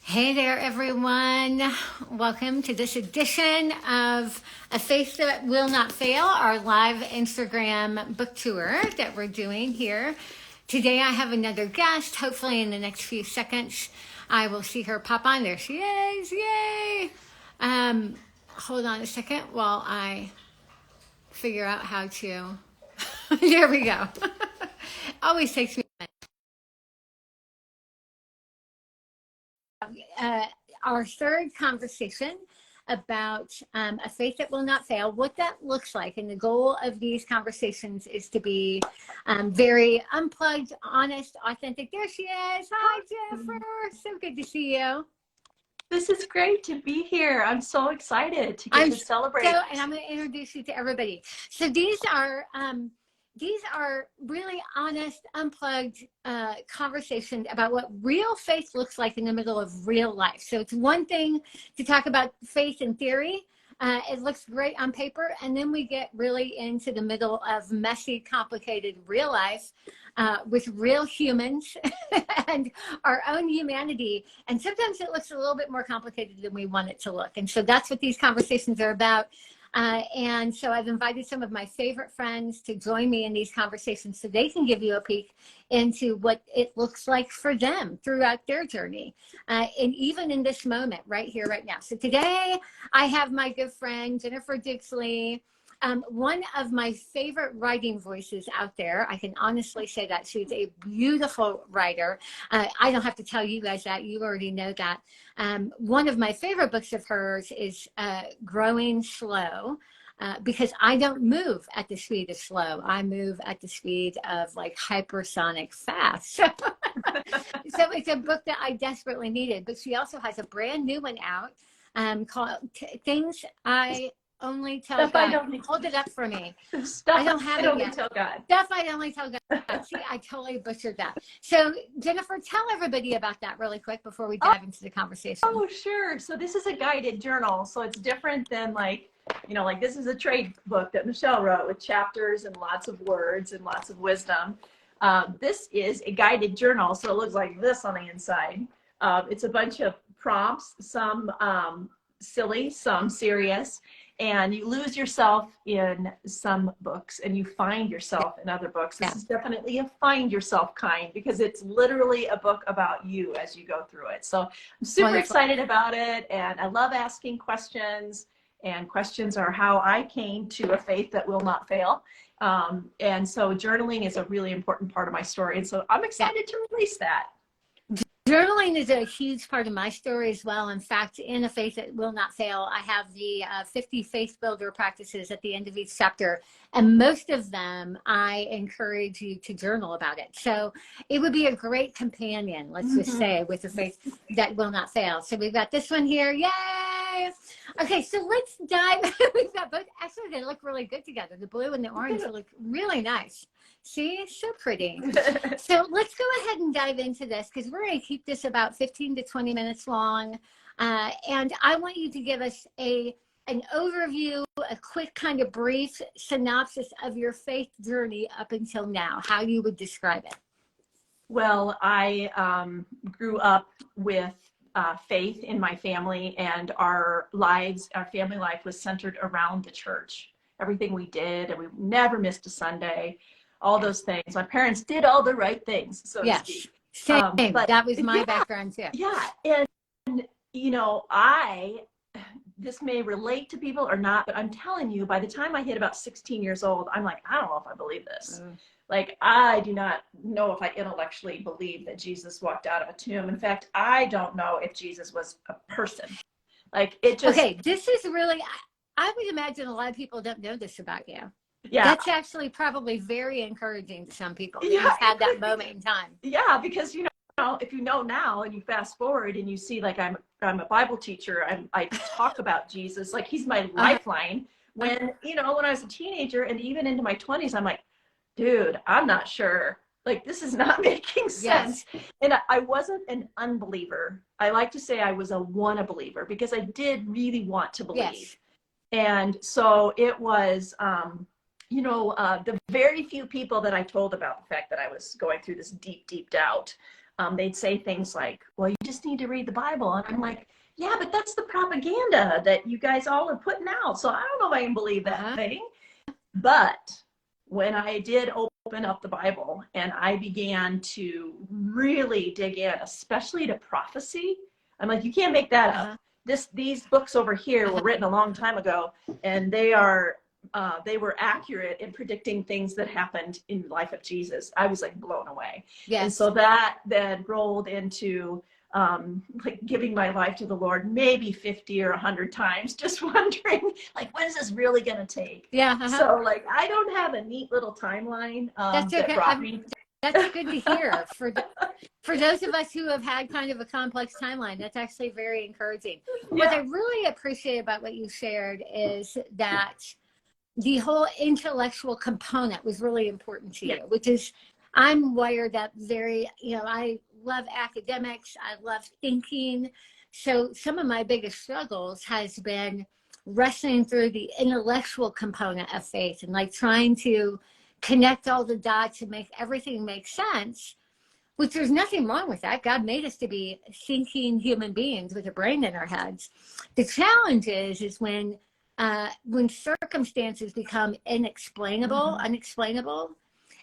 Hey there, everyone. Welcome to this edition of A Faith That Will Not Fail, our live Instagram book tour that we're doing here. Today, I have another guest. Hopefully, in the next few seconds, I will see her pop on. There she is. Yay! Hold on a second while I figure out how to. There we go. Always takes me. uh, our third conversation about a faith that will not fail, what that looks like. And the goal of these conversations is to be very unplugged, honest, authentic. There she is. Hi, Jennifer. So good to see you. This is great to be here. I'm so excited to get I'm to celebrate. and I'm going to introduce you to everybody. So these are really honest, unplugged conversations about what real faith looks like in the middle of real life. So it's one thing to talk about faith in theory. It looks great on paper, and then we get really into the middle of messy, complicated real life with real humans and our own humanity. And sometimes it looks a little bit more complicated than we want it to look. And so that's what these conversations are about. And so I've invited some of my favorite friends to join me in these conversations so they can give you a peek into what it looks like for them throughout their journey. And even in this moment right here, right now. So today I have my good friend, Jennifer Dixley, one of my favorite writing voices out there. I can honestly say that. She's a beautiful writer. I don't have to tell you guys that. You already know that. One of my favorite books of hers is Growing Slow. Because I don't move at the speed of slow. I move at the speed of like hypersonic fast. So it's a book that I desperately needed. But she also has a brand new one out called Things I Only Tell Stuff God. I don't Hold it up for me. Stuff I don't have I it only yet. tell God. Stuff I only tell God. See, I totally butchered that. So Jennifer, tell everybody about that really quick before we dive into the conversation. Oh, sure. So this is a guided journal. So it's different than like this is a trade book that Michelle wrote with chapters and lots of words and lots of wisdom. This is a guided journal. So it looks like this on the inside. It's a bunch of prompts, some silly, some serious, and you lose yourself in some books and you find yourself in other books. This is definitely a find yourself kind because it's literally a book about you as you go through it. So I'm super excited about it, and I love asking questions, and questions are how I came to a faith that will not fail. And so journaling is a really important part of my story, and so I'm excited to release that. Journaling is a huge part of my story as well. In fact, in A Faith That Will Not Fail, I have the 50 faith builder practices at the end of each chapter. And most of them, I encourage you to journal about it. So it would be a great companion, let's just say, with A Faith That Will Not Fail. So we've got this one here. Yay! Okay, so let's dive. We've got both. Actually, they look really good together. The blue and the orange look really nice. See, so pretty. So let's go ahead and dive into this because we're going to keep this about 15 to 20 minutes long. And I want you to give us an overview, a quick kind of brief synopsis of your faith journey up until now, how you would describe it. Well, I grew up with faith in my family, and our family life was centered around the church. Everything we did, and we never missed a Sunday. All those things. My parents did all the right things, so to speak. Same. But that was my background too. Yeah. And this may relate to people or not, but I'm telling you, by the time I hit about 16 years old, I'm like, I don't know if I believe this. Like, I do not know if I intellectually believe that Jesus walked out of a tomb. In fact, I don't know if Jesus was a person. Like, it just... Okay, this is really, I would imagine a lot of people don't know this about you. Yeah. That's actually probably very encouraging to some people. Yeah, you've had that moment in time. Yeah, because if you know now and you fast forward and you see, like, I'm a Bible teacher, I talk about Jesus, like he's my lifeline. When I was a teenager and even into my 20s, I'm like, dude, I'm not sure. Like, this is not making sense. Yes. And I wasn't an unbeliever. I like to say I was a wanna believer because I did really want to believe. Yes. And so it was, the very few people that I told about the fact that I was going through this deep, deep doubt, they'd say things like, well, you just need to read the Bible. And I'm like, yeah, but that's the propaganda that you guys all are putting out. So I don't know if I can believe that thing. But when I did open up the Bible and I began to really dig in, especially to prophecy, I'm like, you can't make that up. These books over here were written a long time ago, and they were accurate in predicting things that happened in the life of Jesus. I was like blown away. Yes. And so that then rolled into like giving my life to the Lord maybe 50 or 100 times, just wondering like, when is this really going to take? Yeah. So like, I don't have a neat little timeline that's okay. that brought me. That's good to hear. For those of us who have had kind of a complex timeline, that's actually very encouraging. What I really appreciate about what you shared is that the whole intellectual component was really important to you, which is, I'm wired up very, I love academics. I love thinking. So some of my biggest struggles has been wrestling through the intellectual component of faith and like trying to connect all the dots and make everything make sense, which there's nothing wrong with that. God made us to be thinking human beings with a brain in our heads. The challenge is when circumstances become unexplainable,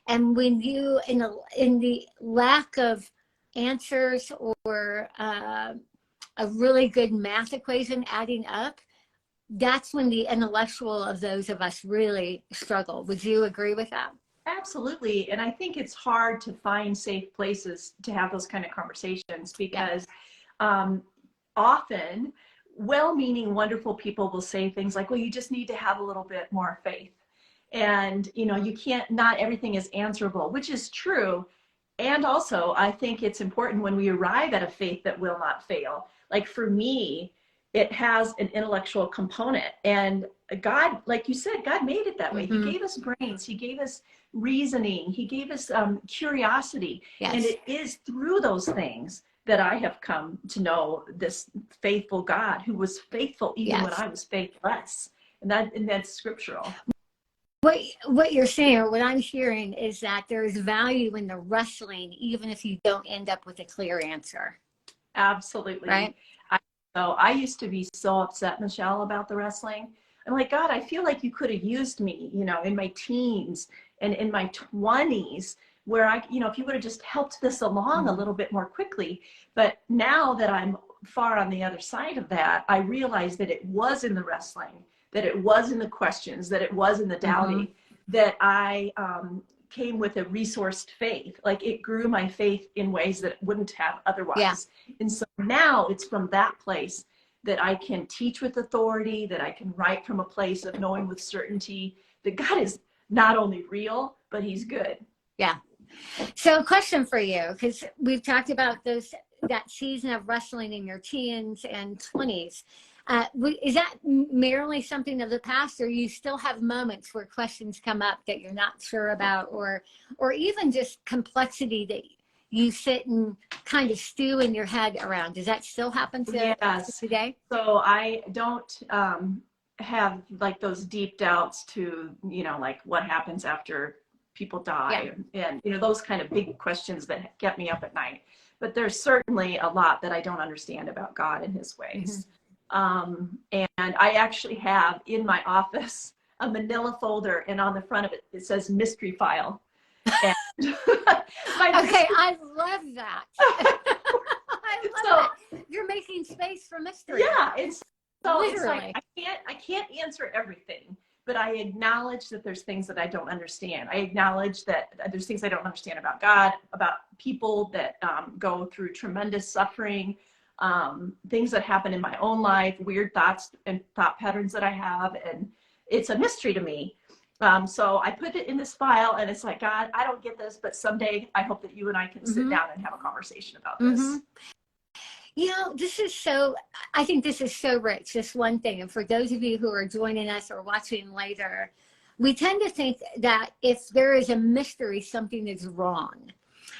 and when you, in the lack of answers or a really good math equation adding up, that's when the intellectual of those of us really struggle. Would you agree with that? Absolutely. And I think it's hard to find safe places to have those kind of conversations because often well-meaning, wonderful people will say things like, well, you just need to have a little bit more faith. And, you can't, not everything is answerable, which is true. And also, I think it's important when we arrive at a faith that will not fail. Like for me, it has an intellectual component. And God, like you said, God made it that way. He gave us brains. He gave us reasoning. He gave us curiosity. Yes. And it is through those things that I have come to know this faithful God who was faithful even when I was faithless. And that's scriptural. What you're saying, or what I'm hearing, is that there's value in the wrestling, even if you don't end up with a clear answer. Absolutely. Right. So I used to be so upset, Michelle, about the wrestling. I'm like, God, I feel like you could have used me, in my teens and in my 20s, where if you would have just helped this along a little bit more quickly. But now that I'm far on the other side of that, I realize that it was in the wrestling, that it was in the questions, that it was in the doubting, that I came with a resourced faith. Like it grew my faith in ways that it wouldn't have otherwise. Yeah. And so now it's from that place that I can teach with authority, that I can write from a place of knowing with certainty that God is not only real, but he's good. Yeah. So a question for you, because we've talked about that season of wrestling in your teens and 20s. Is that merely something of the past, or you still have moments where questions come up that you're not sure about, or even just complexity that you sit and kind of stew in your head around? Does that still happen today? So I don't have like those deep doubts to, like what happens after people die and those kind of big questions that get me up at night. But there's certainly a lot that I don't understand about God and his ways. And I actually have in my office a manila folder, and on the front of it, it says mystery file. And I love that. I love that. You're making space for mystery. Yeah, it's like I can't answer everything, but I acknowledge that there's things that I don't understand. I acknowledge that there's things I don't understand about God, about people that go through tremendous suffering, things that happen in my own life, weird thoughts and thought patterns that I have, and it's a mystery to me. So I put it in this file, and it's like, God, I don't get this, but someday I hope that you and I can sit down and have a conversation about this. I think this is so rich, this one thing. And for those of you who are joining us or watching later, we tend to think that if there is a mystery, something is wrong.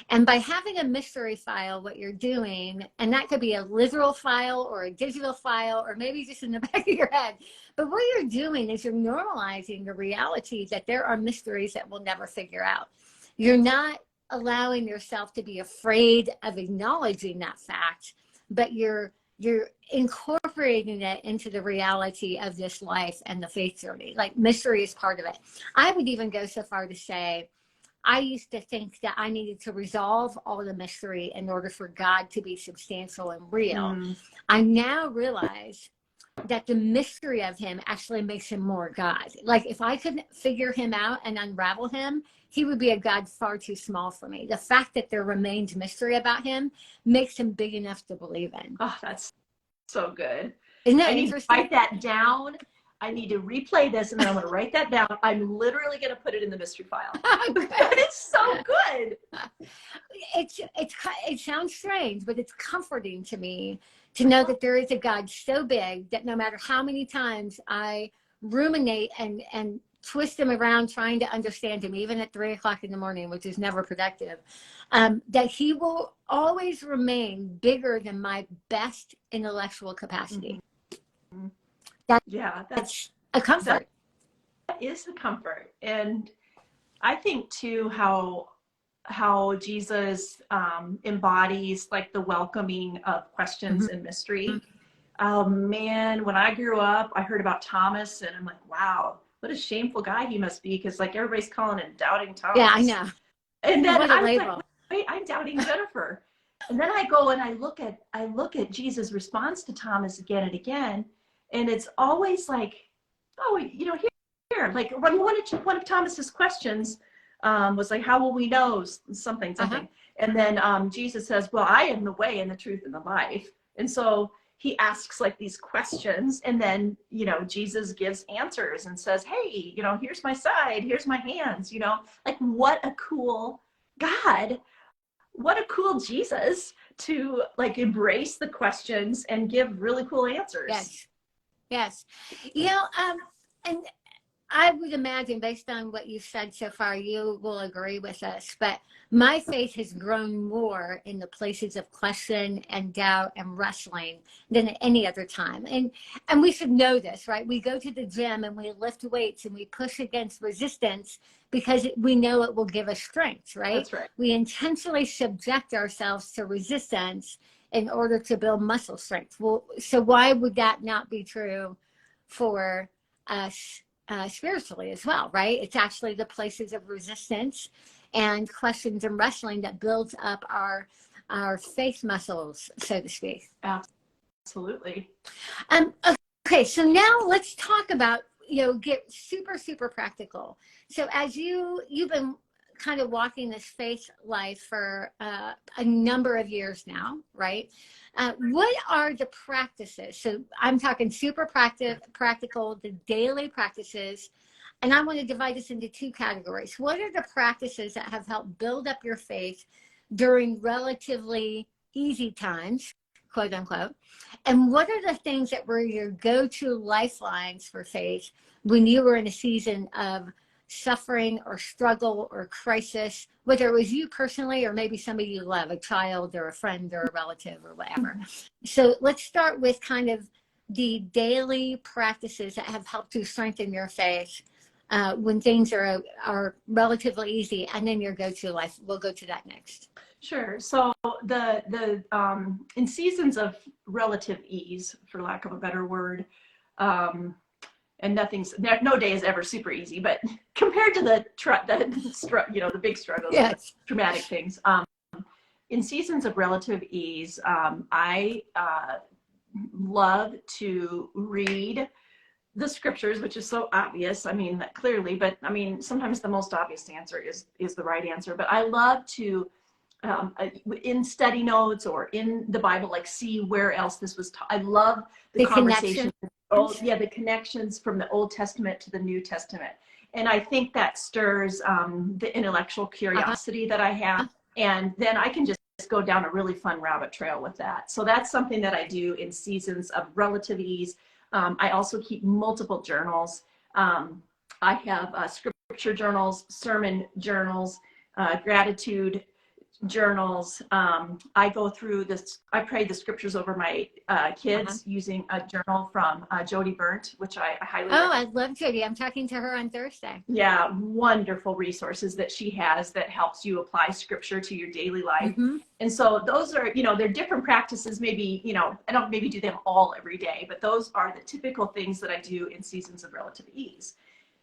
And by having a mystery file, what you're doing, and that could be a literal file or a digital file, or maybe just in the back of your head, but what you're doing is you're normalizing the reality that there are mysteries that we'll never figure out. You're not allowing yourself to be afraid of acknowledging that fact, but you're incorporating it into the reality of this life and the faith journey. Like, mystery is part of it. I would even go so far to say, I used to think that I needed to resolve all the mystery in order for God to be substantial and real. I now realize that the mystery of him actually makes him more God. Like, if I could figure him out and unravel him, he would be a God far too small for me. The fact that there remains mystery about him makes him big enough to believe in. Oh, that's so good. Isn't that I need interesting? to write that down. I need to replay this, and then I'm going to write that down. I'm literally going to put it in the mystery file. It's so good. It sounds strange, but it's comforting to me to know that there is a God so big that no matter how many times I ruminate and twist him around trying to understand him, even at 3 o'clock in the morning, which is never productive, that he will always remain bigger than my best intellectual capacity. Mm-hmm. Yeah, that's a comfort. That is a comfort. And I think too how Jesus embodies like the welcoming of questions and mystery. Oh man, when I grew up, I heard about Thomas, and I'm like, wow, what a shameful guy he must be, because like everybody's calling him Doubting Thomas. Yeah, I know. And then what a I was label. like, wait, I'm doubting Jennifer. And then I go and I look at Jesus' response to Thomas again and again, and it's always like, oh, you know, here. Like one of Thomas's questions was like, how will we know something? And then Jesus says, well, I am the way and the truth and the life. And so he asks like these questions, and then, you know, Jesus gives answers and says, hey, you know, here's my side, here's my hands, you know, like what a cool God, what a cool Jesus to like embrace the questions and give really cool answers. Yes. You know, and I would imagine, based on what you've said so far, you will agree with us, but my faith has grown more in the places of question and doubt and wrestling than at any other time. And we should know this, right? We go to the gym and we lift weights and we push against resistance because we know it will give us strength, right? That's right. We intentionally subject ourselves to resistance in order to build muscle strength. Well, so why would that not be true for us spiritually as well, right? It's actually the places of resistance and questions and wrestling that builds up our faith muscles, so to speak. Absolutely. Okay, so now let's talk about, you know, get super practical. So as you've been kind of walking this faith life for a number of years now, right? What are the practices? So I'm talking super practical, the daily practices. And I want to divide this into two categories. What are the practices that have helped build up your faith during relatively easy times, quote unquote? And what are the things that were your go-to lifelines for faith when you were in a season of suffering or struggle or crisis, whether it was you personally or maybe somebody you love, a child or a friend or a relative or whatever? So let's start with kind of the daily practices that have helped to strengthen your faith when things are relatively easy, and then your go-to life. We'll go to that next. Sure. So the in seasons of relative ease, for lack of a better word, and no day is ever super easy, but compared to the big struggles, yes, dramatic things, in seasons of relative ease, I love to read the scriptures, which is so obvious. I mean, clearly, but I mean, sometimes the most obvious answer is the right answer. But I love to, in study notes or in the Bible, like see where else this was taught. I love the conversation. The connections from the Old Testament to the New Testament. And I think that stirs the intellectual curiosity that I have. And then I can just go down a really fun rabbit trail with that. So that's something that I do in seasons of relative ease. I also keep multiple journals. I have scripture journals, sermon journals, gratitude journals. I go through this, I pray the scriptures over my kids using a journal from Jody Burnt, which I highly recommend. I love Jody. I'm talking to her on Thursday. Yeah, wonderful resources that she has that helps you apply scripture to your daily life. And so those are, you know, they're different practices. Maybe, you know, I don't maybe do them all every day, but those are the typical things that I do in seasons of relative ease.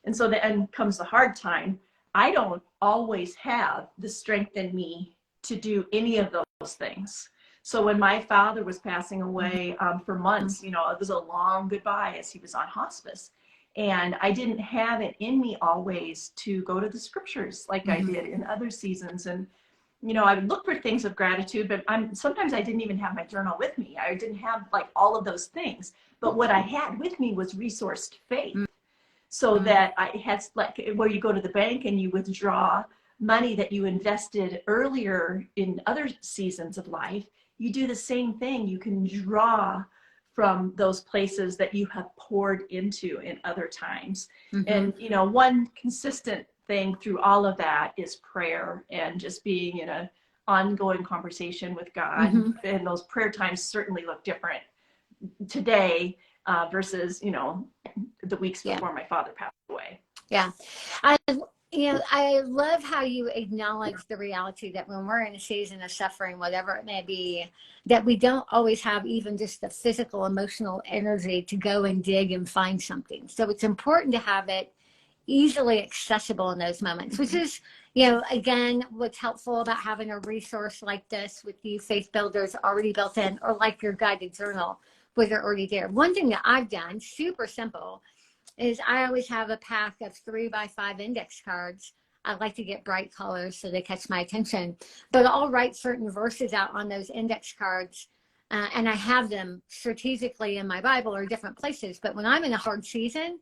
And so then comes the hard time. I don't always have the strength in me to do any of those things. So when my father was passing away for months, you know, it was a long goodbye as he was on hospice. And I didn't have it in me always to go to the scriptures like I did in other seasons. And, you know, I would look for things of gratitude, but sometimes I didn't even have my journal with me. I didn't have like all of those things. But what I had with me was resourced faith. So that I had, like, where you go to the bank and you withdraw money that you invested earlier in other seasons of life, you do the same thing. You can draw from those places that you have poured into in other times. And, you know, one consistent thing through all of that is prayer and just being in an ongoing conversation with God. And those prayer times certainly look different today versus, you know, the weeks before my father passed away. Yeah. You know, I love how you acknowledge the reality that when we're in a season of suffering, whatever it may be, that we don't always have even just the physical, emotional energy to go and dig and find something. So it's important to have it easily accessible in those moments, which is, you know, again, what's helpful about having a resource like this with you faith builders already built in, or like your guided journal where they're already there. One thing that I've done, super simple, is I always have a pack of 3x5 index cards. I like to get bright colors so they catch my attention, but I'll write certain verses out on those index cards. And I have them strategically in my Bible or different places. But when I'm in a hard season,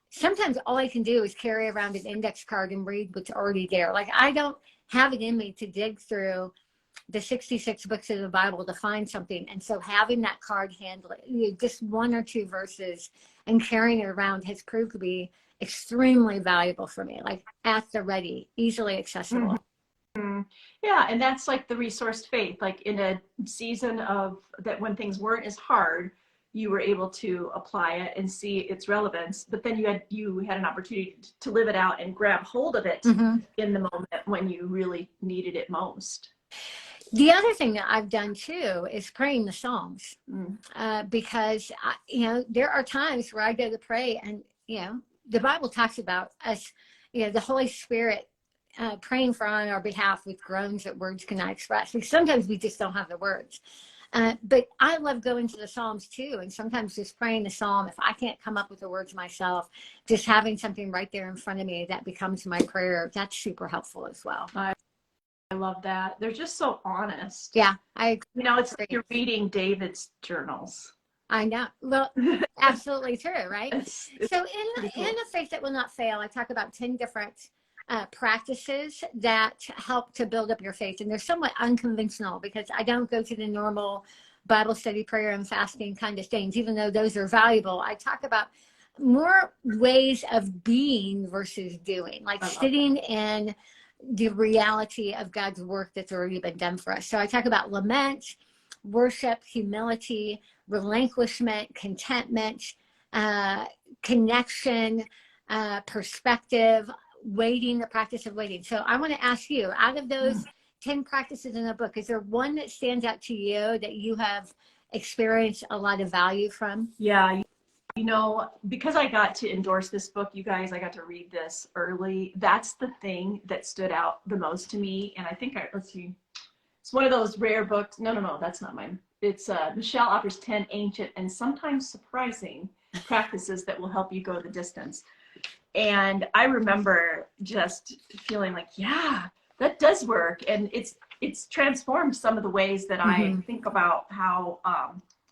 sometimes all I can do is carry around an index card and read what's already there. Like, I don't have it in me to dig through the 66 books of the Bible to find something. And so having that card handle it, you know, just one or two verses and carrying it around has proved to be extremely valuable for me, like at the ready, easily accessible. Yeah, and that's like the resourced faith, like in a season of that when things weren't as hard, you were able to apply it and see its relevance, but then you had an opportunity to live it out and grab hold of it in the moment when you really needed it most. The other thing that I've done too is praying the Psalms, because you know, there are times where I go to pray, and you know, the Bible talks about us, you know, the Holy Spirit praying for on our behalf with groans that words cannot express. Because sometimes we just don't have the words. But I love going to the Psalms too, and sometimes just praying the Psalm. If I can't come up with the words myself, just having something right there in front of me that becomes my prayer, that's super helpful as well. I love that. They're just so honest. Yeah, I agree. You know, it's like you're reading David's journals. I know. Well, absolutely true, right? It's so in A Faith That Will Not Fail, I talk about 10 different practices that help to build up your faith. And they're somewhat unconventional because I don't go to the normal Bible study, prayer, and fasting kind of things, even though those are valuable. I talk about more ways of being versus doing, like sitting in the reality of God's work that's already been done for us. So I talk about lament, worship, humility, relinquishment, contentment, connection, perspective, waiting, the practice of waiting. So I want to ask you, out of those 10 practices in the book, is there one that stands out to you that you have experienced a lot of value from? Yeah. You know, because I got to endorse this book, you guys, I got to read this early. That's the thing that stood out the most to me. And I think, let's see, it's one of those rare books. No, that's not mine. It's Michelle offers 10 ancient and sometimes surprising practices that will help you go the distance. And I remember just feeling like, yeah, that does work. And it's transformed some of the ways that I think about how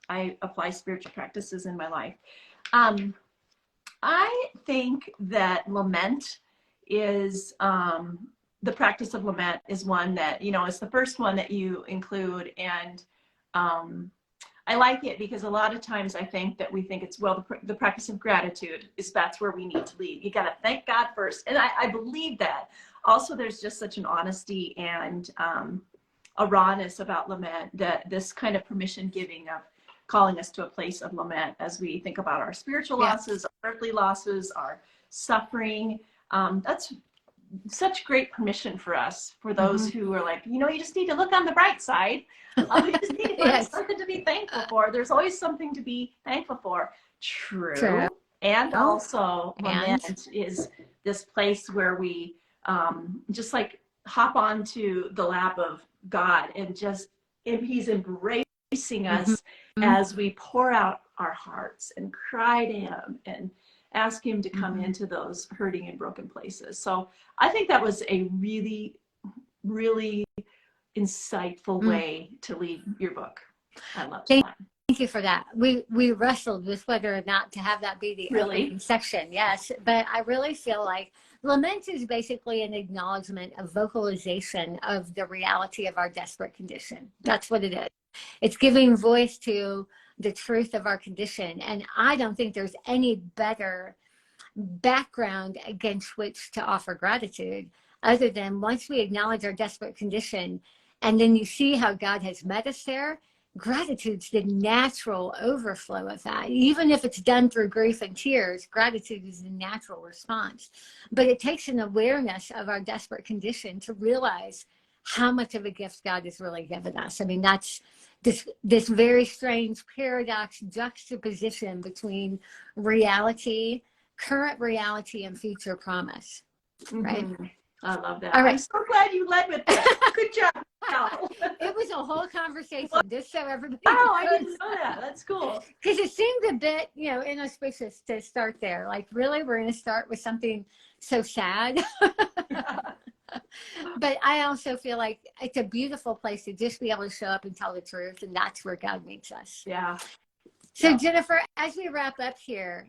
I apply spiritual practices in my life. I think that lament is, the practice of lament is one that, you know, it's the first one that you include. And I like it because a lot of times I think that we think it's, well, the practice of gratitude that's where we need to lead. You got to thank God first. And I believe that. Also, there's just such an honesty and a rawness about lament, that this kind of permission giving of calling us to a place of lament as we think about our spiritual losses, our earthly losses, our suffering. That's such great permission for us, for those who are like, you just need to look on the bright side. You just need to find something to be thankful for. There's always something to be thankful for. True. And also lament is this place where we just like hop onto the lap of God and he's embracing us as we pour out our hearts and cry to him and ask him to come into those hurting and broken places. So I think that was a really, really insightful way to lead your book. I loved that. Thank you for that. We wrestled with whether or not to have that be the opening section. Yes, but I really feel like lament is basically an acknowledgement, a vocalization of the reality of our desperate condition. That's what it is. It's giving voice to the truth of our condition. And I don't think there's any better background against which to offer gratitude other than once we acknowledge our desperate condition and then you see how God has met us there. Gratitude's the natural overflow of that. Even if it's done through grief and tears, gratitude is the natural response. But it takes an awareness of our desperate condition to realize how much of a gift God has really given us. I mean, that's this very strange paradox, juxtaposition between reality, current reality, and future promise, right? I love that. All right. I'm so glad you led with that. Good job. It was a whole conversation, just so everybody knows. I didn't know that. That's cool. Because it seemed a bit, inauspicious to start there. Like, really, we're going to start with something so sad. But I also feel like it's a beautiful place to just be able to show up and tell the truth, and that's where God meets us. Yeah. So Jennifer, as we wrap up here,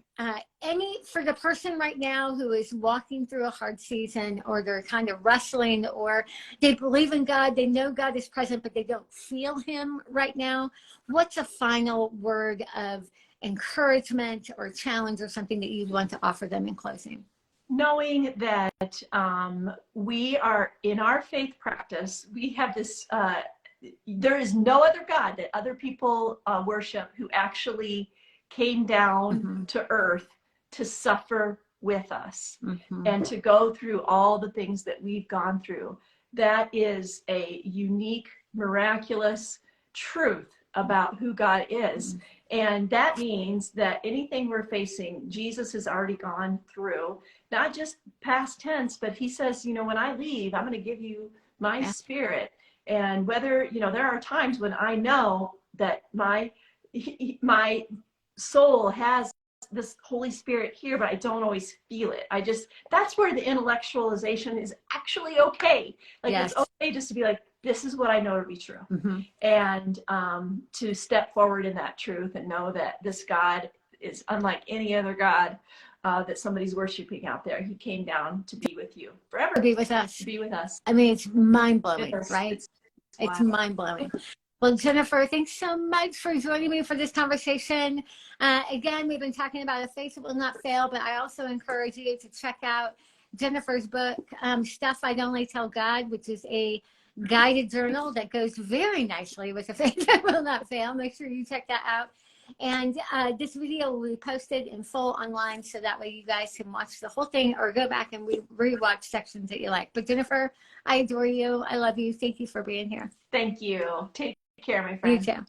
for the person right now who is walking through a hard season, or they're kind of wrestling, or they believe in God, they know God is present, but they don't feel him right now, what's a final word of encouragement or challenge or something that you'd want to offer them in closing? Knowing that we are in our faith practice, we have this, there is no other God that other people worship who actually came down to earth to suffer with us and to go through all the things that we've gone through. That is a unique, miraculous truth about who God is. And that means that anything we're facing, Jesus has already gone through, not just past tense, but he says, when I leave, I'm going to give you my spirit. And whether, there are times when I know that my soul has this Holy Spirit here, but I don't always feel it. That's where the intellectualization is actually okay. Like, it's okay just to be like, this is what I know to be true. And to step forward in that truth and know that this God is unlike any other God that somebody's worshiping out there. He came down to be with you forever. To be with us. To be with us. I mean, it's mind-blowing, right? It's mind-blowing. Well, Jennifer, thanks so much for joining me for this conversation. Again, we've been talking about a faith that will not fail, but I also encourage you to check out Jennifer's book, Stuff I'd Only Tell God, which is a guided journal that goes very nicely with a faith that will not fail. Make sure you check that out. And this video will be posted in full online, so that way you guys can watch the whole thing or go back and rewatch sections that you like. But Jennifer, I adore you. I love you. Thank you for being here. Thank you. Take care, my friend. You too.